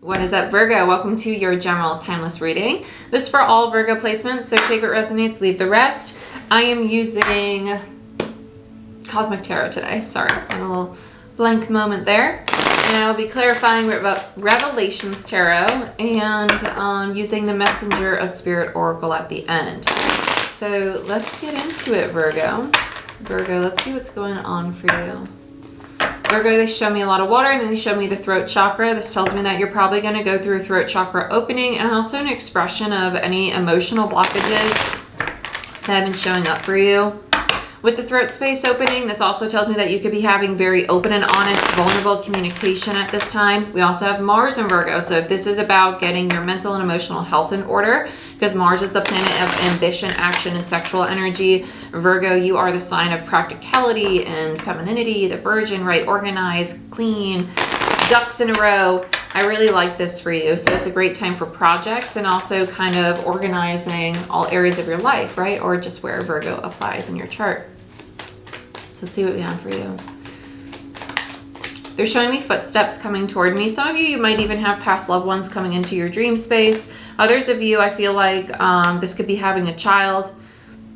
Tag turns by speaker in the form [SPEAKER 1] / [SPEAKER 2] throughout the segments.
[SPEAKER 1] What is up, Virgo? Welcome to your general timeless reading. This is for all Virgo placements, so take what resonates, leave the rest. I am using Cosmic Tarot today. Sorry, had a little blank moment there. And I'll be clarifying Revelations Tarot and using the Messenger of Spirit Oracle at the end. So let's get into it, Virgo. Virgo, let's see what's going on for you. Virgo, they show me a lot of water, and then they show me the throat chakra. This tells me that you're probably going to go through a throat chakra opening and also an expression of any emotional blockages that have been showing up for you. With the throat space opening, this also tells me that you could be having very open and honest, vulnerable communication at this time. We also have Mars in Virgo, so if this is about getting your mental and emotional health in order, because Mars is the planet of ambition, action, and sexual energy. Virgo, you are the sign of practicality and femininity, the virgin, right? Organized, clean, ducks in a row. I really like this for you. So it's a great time for projects and also kind of organizing all areas of your life, right? Or just where Virgo applies in your chart. So let's see what we have for you. They're showing me footsteps coming toward me. Some of you might even have past loved ones coming into your dream space. Others of you, I feel like this could be having a child,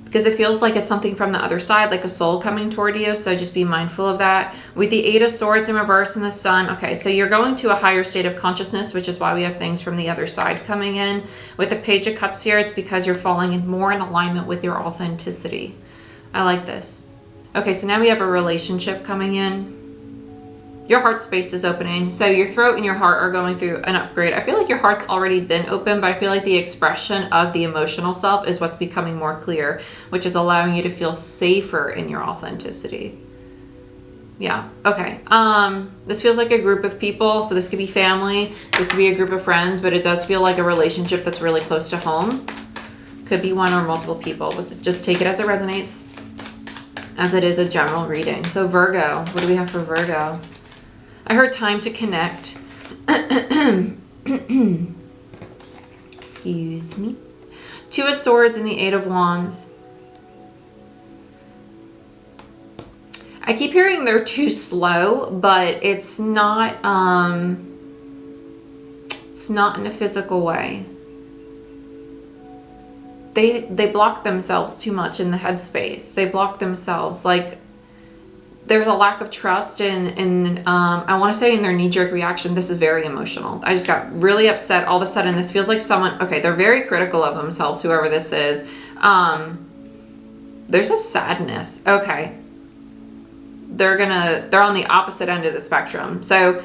[SPEAKER 1] because it feels like it's something from the other side, like a soul coming toward you. So just be mindful of that. With the Eight of Swords in reverse and the Sun. Okay, so you're going to a higher state of consciousness, which is why we have things from the other side coming in. With the Page of Cups here, it's because you're falling in more in alignment with your authenticity. I like this. Okay, so now we have a relationship coming in. Your heart space is opening. So your throat and your heart are going through an upgrade. I feel like your heart's already been open, but I feel like the expression of the emotional self is what's becoming more clear, which is allowing you to feel safer in your authenticity. Yeah, okay. This feels like a group of people. So this could be family, this could be a group of friends, but it does feel like a relationship that's really close to home. Could be one or multiple people, but just take it as it resonates, as it is a general reading. So Virgo, what do we have for Virgo? I heard time to connect. Excuse me. Two of Swords and the Eight of Wands. I keep hearing they're too slow, but it's not in a physical way. They block themselves too much in the headspace. They block themselves, like there's a lack of trust in I want to say in their knee-jerk reaction. This is very emotional. I just got really upset all of a sudden. This feels like someone, okay, they're very critical of themselves, whoever this is. There's a sadness. Okay. They're on the opposite end of the spectrum. So,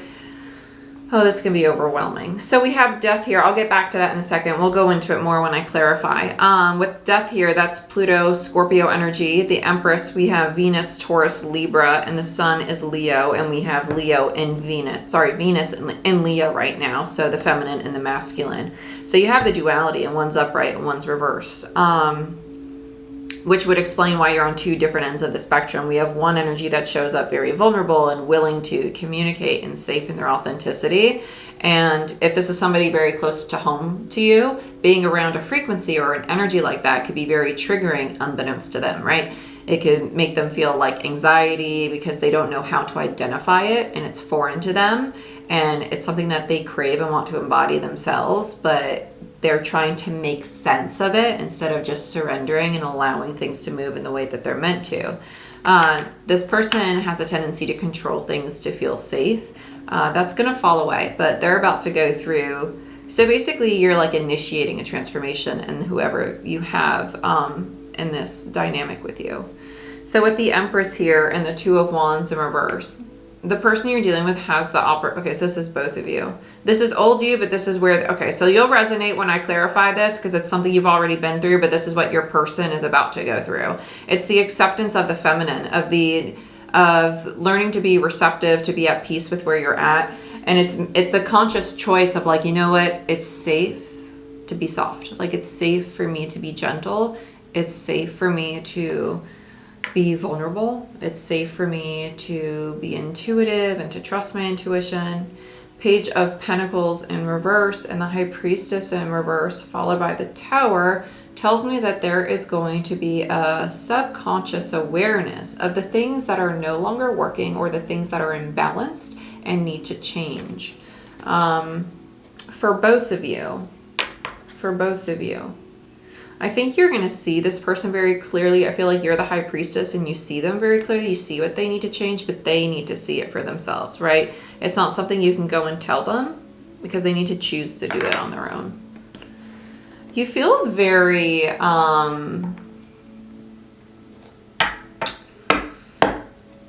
[SPEAKER 1] oh, this can be overwhelming. So we have death here. I'll get back to that in a second. We'll go into it more when I clarify. With death here, that's Pluto, Scorpio energy. The Empress, we have Venus, Taurus, Libra, and the Sun is Leo, and we have Leo in Venus. Sorry, Venus in Leo right now. So the feminine and the masculine. So you have the duality, and one's upright and one's reverse. Which would explain why you're on two different ends of the spectrum. We have one energy that shows up very vulnerable and willing to communicate and safe in their authenticity. And if this is somebody very close to home to you, being around a frequency or an energy like that could be very triggering unbeknownst to them, right? It could make them feel like anxiety because they don't know how to identify it and it's foreign to them. And it's something that they crave and want to embody themselves, but they're trying to make sense of it instead of just surrendering and allowing things to move in the way that they're meant to. This person has a tendency to control things to feel safe. That's going to fall away, but they're about to go through. So basically you're like initiating a transformation in whoever you have in this dynamic with you. So with the Empress here and the Two of Wands in reverse, the person you're dealing with has the okay, so this is both of you. This is old you, but this is where, okay, so you'll resonate when I clarify this because it's something you've already been through, but this is what your person is about to go through. It's the acceptance of the feminine, of learning to be receptive, to be at peace with where you're at. And it's the conscious choice of like, you know what, it's safe to be soft. Like it's safe for me to be gentle. It's safe for me to be vulnerable. It's safe for me to be intuitive and to trust my intuition. Page of Pentacles in reverse and the High Priestess in reverse, followed by the Tower, tells me that there is going to be a subconscious awareness of the things that are no longer working or the things that are imbalanced and need to change. for both of you, I think you're going to see this person very clearly. I feel like you're the high priestess and you see them very clearly. You see what they need to change, but they need to see it for themselves, right? It's not something you can go and tell them because they need to choose to do it on their own. You feel very,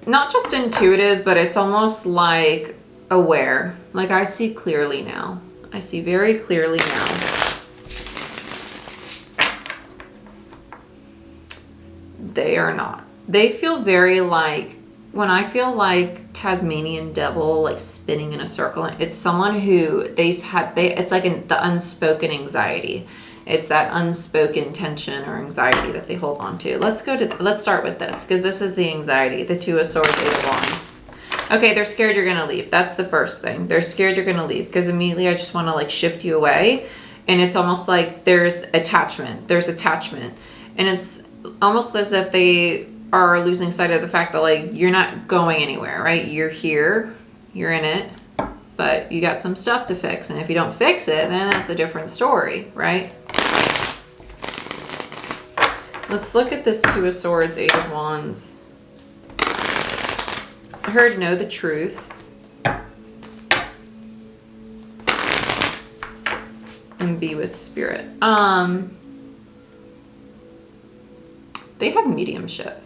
[SPEAKER 1] not just intuitive, but it's almost like aware. Like I see clearly now. I see very clearly now. They are not. They feel very like, when I feel like Tasmanian devil, like spinning in a circle, it's someone who it's like the unspoken anxiety. It's that unspoken tension or anxiety that they hold on to. Let's start with this, because this is the anxiety, the Two of Swords, Eight of Wands. Okay, they're scared you're going to leave. That's the first thing. They're scared you're going to leave, because immediately I just want to like shift you away. And it's almost like there's attachment. And it's almost as if they are losing sight of the fact that like you're not going anywhere, right? You're here, you're in it, but you got some stuff to fix. And if you don't fix it, then that's a different story, right? Let's look at this Two of Swords, Eight of Wands. I heard know the truth. And be with spirit. They have mediumship.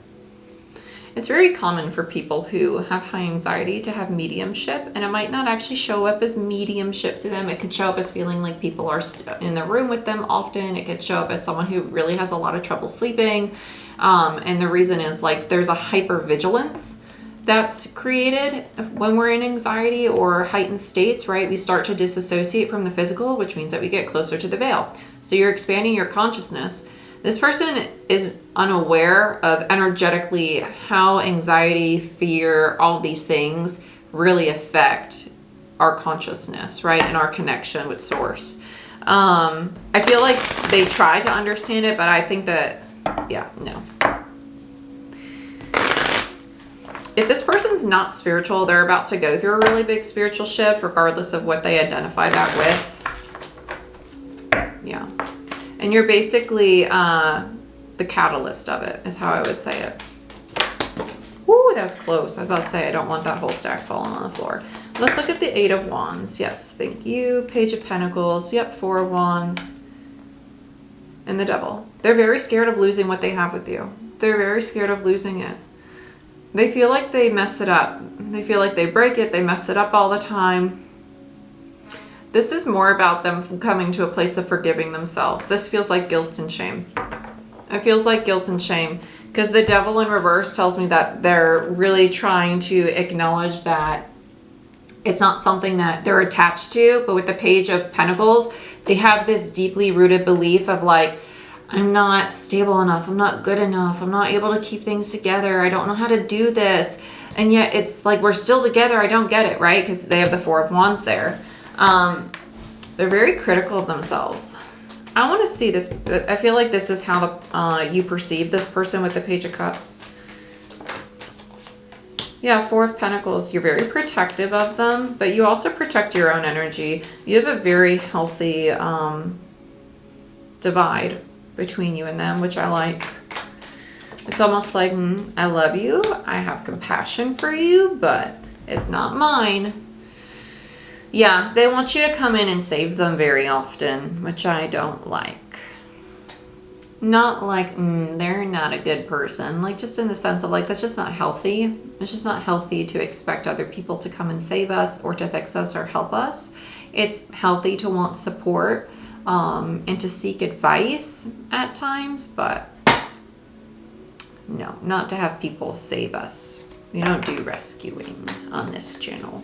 [SPEAKER 1] It's very common for people who have high anxiety to have mediumship, and it might not actually show up as mediumship to them. It could show up as feeling like people are in the room with them often. It could show up as someone who really has a lot of trouble sleeping. And the reason is like there's a hypervigilance that's created when we're in anxiety or heightened states, right? We start to disassociate from the physical, which means that we get closer to the veil. So you're expanding your consciousness. This person is unaware of energetically how anxiety, fear, all these things really affect our consciousness, right? And our connection with source. I feel like they try to understand it, but I think that, yeah, no. If this person's not spiritual, they're about to go through a really big spiritual shift, regardless of what they identify that with. Yeah. And you're basically the catalyst of it, is how I would say it. Woo, that was close. I was about to say I don't want that whole stack falling on the floor. Let's look at the Eight of Wands. Yes, thank you. Page of Pentacles. Yep, Four of Wands. And the Devil. They're very scared of losing what they have with you. They're very scared of losing it. They feel like they mess it up. They feel like they break it. They mess it up all the time. This is more about them coming to a place of forgiving themselves. This feels like guilt and shame. It feels like guilt and shame because the Devil in reverse tells me that they're really trying to acknowledge that it's not something that they're attached to. But with the Page of Pentacles, they have this deeply rooted belief of like, I'm not stable enough. I'm not good enough. I'm not able to keep things together. I don't know how to do this. And yet it's like, we're still together. I don't get it, right? Because they have the Four of Wands there. They're very critical of themselves. I want to see this. I feel like this is how you perceive this person with the Page of Cups. Yeah, Four of Pentacles. You're very protective of them, but you also protect your own energy. You have a very healthy divide between you and them, which I like. It's almost like, I love you. I have compassion for you, but it's not mine. Yeah, they want you to come in and save them very often, which I don't like. Not like, they're not a good person. Like, just in the sense of, like, that's just not healthy. It's just not healthy to expect other people to come and save us or to fix us or help us. It's healthy to want support and to seek advice at times, but no, not to have people save us. We don't do rescuing on this channel.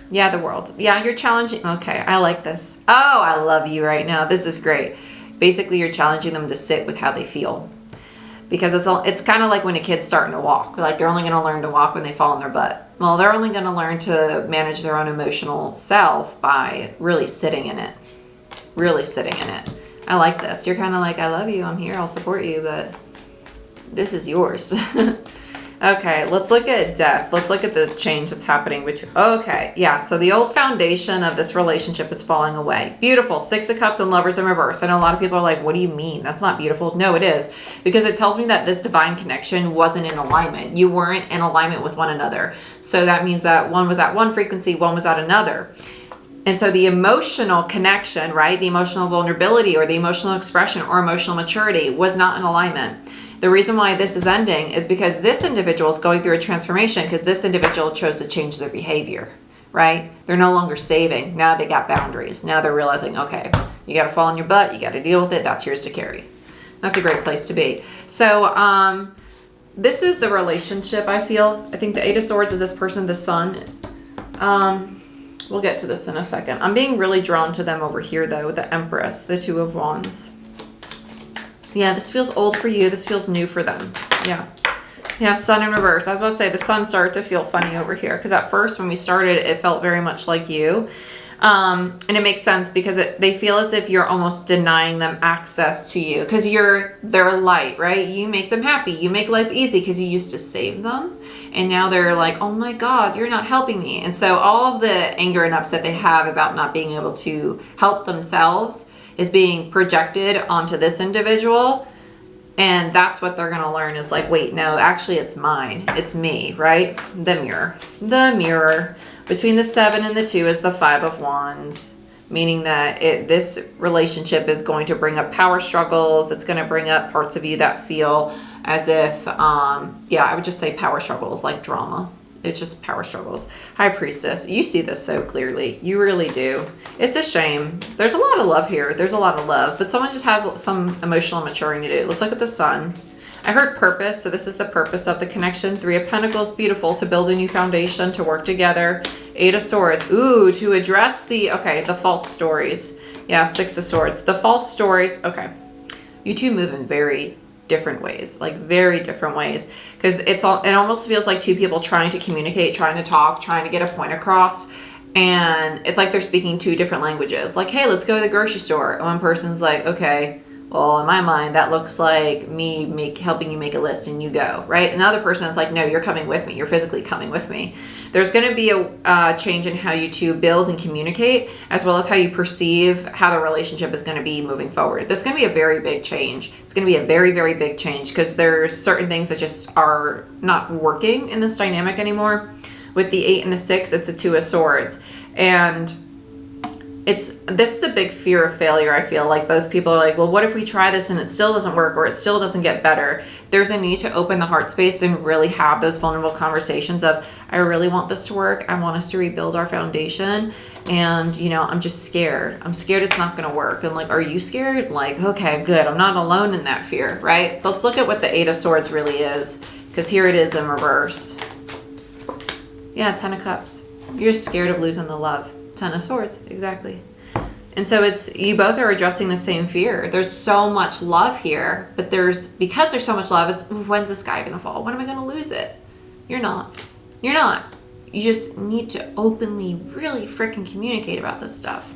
[SPEAKER 1] Yeah, the World. Yeah, you're challenging. Okay, I like this. Oh, I love you right now. This is great. Basically, you're challenging them to sit with how they feel. Because it's kind of like when a kid's starting to walk. Like, they're only going to learn to walk when they fall on their butt. Well, they're only going to learn to manage their own emotional self by really sitting in it. Really sitting in it. I like this. You're kind of like, I love you. I'm here. I'll support you. But this is yours. Okay, let's look at death. Let's look at the change that's happening between. Okay, yeah, so the old foundation of this relationship is falling away. Beautiful. Six of Cups and Lovers in reverse. I know a lot of people are like, what do you mean? That's not beautiful. No, it is. Because it tells me that this divine connection wasn't in alignment. You weren't in alignment with one another. So that means that one was at one frequency, one was at another. And so the emotional connection, right? The emotional vulnerability or the emotional expression or emotional maturity was not in alignment. The reason why this is ending is because this individual is going through a transformation because this individual chose to change their behavior, right? They're no longer saving. Now they got boundaries. Now they're realizing, okay, you got to fall on your butt. You got to deal with it. That's yours to carry. That's a great place to be. So this is the relationship, I feel. I think the Eight of Swords is this person, the Sun. We'll get to this in a second. I'm being really drawn to them over here, though, with the Empress, the Two of Wands. Yeah, this feels old for you. This feels new for them. Yeah. Yeah, Sun in reverse. I was about to say the Sun started to feel funny over here because at first when we started, it felt very much like you. And it makes sense because they feel as if you're almost denying them access to you because they're light, right? You make them happy. You make life easy because you used to save them. And now they're like, oh my God, you're not helping me. And so all of the anger and upset they have about not being able to help themselves is being projected onto this individual. And that's what they're going to learn is like, wait, no, actually it's mine. It's me, right? The mirror. The mirror. Between the 7 and the 2 is the 5 of Wands, meaning that this relationship is going to bring up power struggles. It's going to bring up parts of you that feel as if, yeah, I would just say power struggles, like drama. It's just power struggles. High Priestess, you see this so clearly. You really do. It's a shame. There's a lot of love here. There's a lot of love, but someone just has some emotional maturing to do. Let's look at the Sun. I heard purpose, so this is the purpose of the connection. 3 of Pentacles, beautiful, to build a new foundation, to work together. 8 of Swords, ooh, to address the false stories. Yeah, 6 of Swords. The false stories, okay. You two move in very different ways, like very different ways, because it almost feels like two people trying to communicate, trying to talk, trying to get a point across, and it's like they're speaking two different languages. Like, hey, let's go to the grocery store, and one person's like, okay, well, in my mind that looks like me helping you make a list and you go, right? And the other person is like, no, you're coming with me, you're physically coming with me. There's going to be a change in how you two build and communicate, as well as how you perceive how the relationship is going to be moving forward. This is going to be a very big change. It's going to be a very, very big change because there's certain things that just are not working in this dynamic anymore. With the 8 and the 6, it's a 2 of Swords. And this is a big fear of failure. I feel like both people are like, well, what if we try this and it still doesn't work or it still doesn't get better? There's a need to open the heart space and really have those vulnerable conversations of, I really want this to work. I want us to rebuild our foundation. And, you know, I'm just scared. I'm scared it's not going to work. And like, are you scared? Like, okay, good. I'm not alone in that fear, right? So let's look at what the 8 of Swords really is, because here it is in reverse. Yeah, 10 of Cups. You're scared of losing the love. 10 of Swords, exactly. And so you both are addressing the same fear. There's so much love here, but because there's so much love, it's, when's the sky gonna fall? When am I gonna lose it? You're not. You're not. You just need to openly really freaking communicate about this stuff.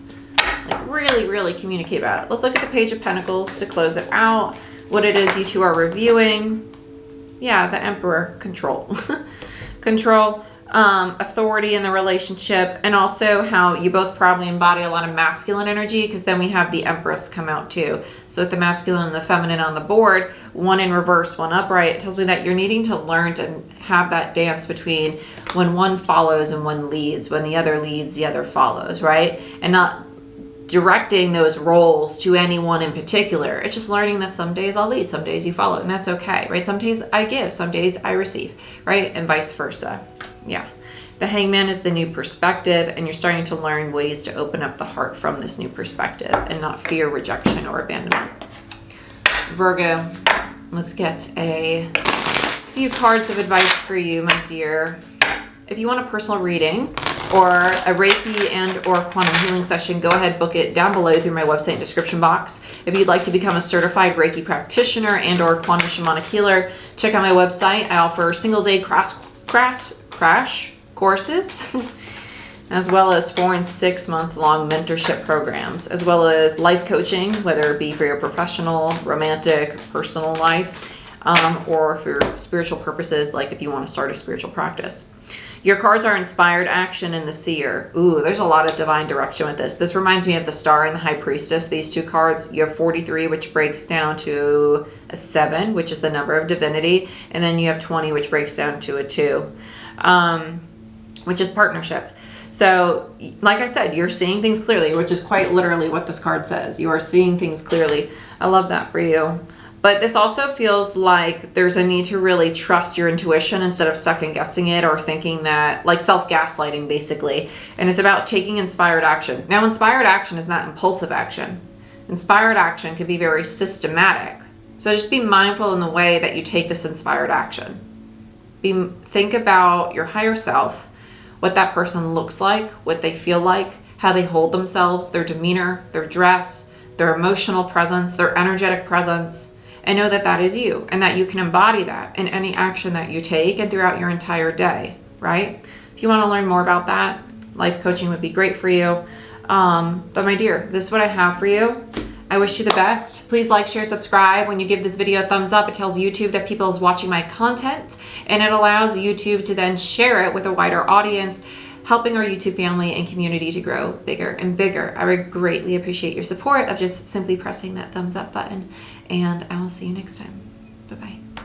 [SPEAKER 1] Like really, really communicate about it. Let's look at the Page of Pentacles to close it out. What it is you two are reviewing. Yeah, the Emperor, control. Control. Authority in the relationship, and also how you both probably embody a lot of masculine energy, because then we have the Empress come out too. So with the masculine and the feminine on the board, one in reverse, one upright, it tells me that you're needing to learn to have that dance between when one follows and one leads, when the other leads, the other follows, right? And not directing those roles to anyone in particular. It's just learning that some days I'll lead, some days you follow, and that's okay, right? Some days I give, some days I receive, right? And vice versa. Yeah. The Hangman is the new perspective, and you're starting to learn ways to open up the heart from this new perspective and not fear rejection or abandonment. Virgo, let's get a few cards of advice for you, my dear. If you want a personal reading or a Reiki and or quantum healing session, go ahead, book it down below through my website description box. If you'd like to become a certified Reiki practitioner and or quantum shamanic healer, check out my website. I offer single-day crash courses, as well as 4 and 6 month long mentorship programs, as well as life coaching, whether it be for your professional, romantic, personal life. or for spiritual purposes, like if you want to start a spiritual practice. Your cards are Inspired Action and the Seer. Ooh, there's a lot of divine direction with this. This reminds me of the Star and the High Priestess. These two cards, you have 43, which breaks down to a 7, which is the number of divinity. And then you have 20, which breaks down to a 2, which is partnership. So, like I said, you're seeing things clearly, which is quite literally what this card says. You are seeing things clearly. I love that for you. But this also feels like there's a need to really trust your intuition instead of second guessing it or thinking that, like self-gaslighting basically. And it's about taking inspired action. Now, inspired action is not impulsive action. Inspired action can be very systematic. So just be mindful in the way that you take this inspired action. Think about your higher self, what that person looks like, what they feel like, how they hold themselves, their demeanor, their dress, their emotional presence, their energetic presence. And know that that is you and that you can embody that in any action that you take and throughout your entire day, right? If you want to learn more about that, life coaching would be great for you. But my dear, this is what I have for you. I wish you the best. Please like, share, subscribe. When you give this video a thumbs up, it tells YouTube that people is watching my content, and it allows YouTube to then share it with a wider audience, helping our YouTube family and community to grow bigger and bigger. I would greatly appreciate your support of just simply pressing that thumbs up button, and I will see you next time. Bye-bye.